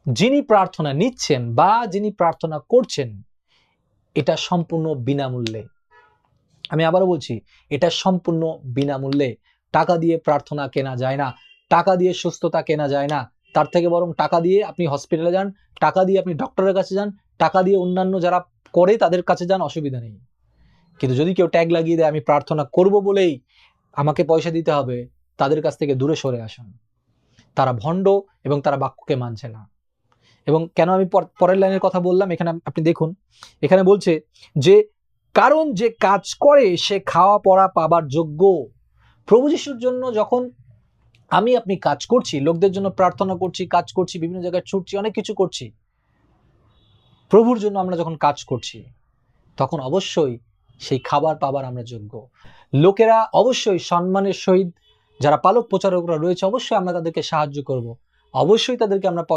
যিনি প্রার্থনা নিচ্ছেন বা যিনি প্রার্থনা করছেন, এটা সম্পূর্ণ বিনামূল্যে। আমি আবারও বলছি, এটা সম্পূর্ণ বিনামূল্যে। টাকা দিয়ে প্রার্থনা কেনা যায় না, টাকা দিয়ে সুস্থতা কেনা যায় না। তার থেকে বরং টাকা দিয়ে আপনি হসপিটালে যান, টাকা দিয়ে আপনি ডক্টরের কাছে যান, টাকা দিয়ে অন্যান্য যারা করে তাদের কাছে যান, অসুবিধা নেই। কিন্তু যদি কেউ ট্যাগ লাগিয়ে দেয় আমি প্রার্থনা করব বলেই আমাকে পয়সা দিতে হবে, তাদের কাছ থেকে দূরে সরে আসুন। তারা ভণ্ড এবং তারা বাক্যকে মানছে না। এবং কেন আমি পরের লাইনের কথা বললাম, এখানে আপনি দেখুন, এখানে বলছে যে কারণ যে কাজ করে সে খাওয়া পড়া পাবার যোগ্য। প্রভু যিশুর জন্য যখন আপনি কাজ করছি, লোকদের জন্য প্রার্থনা করছি, কাজ করছি, বিভিন্ন জায়গায় ছুটছি, অনেক কিছু করছি, প্রভুর জন্য আমরা যখন কাজ করছি, তখন অবশ্যই সেই খাবার পাবার আমরা যোগ্য। লোকেরা অবশ্যই সম্মানের সহিত, যারা পালক প্রচারকরা রয়েছে, অবশ্যই আমরা তাদেরকে সাহায্য করব, অবশ্যই তাদেরকে আমরা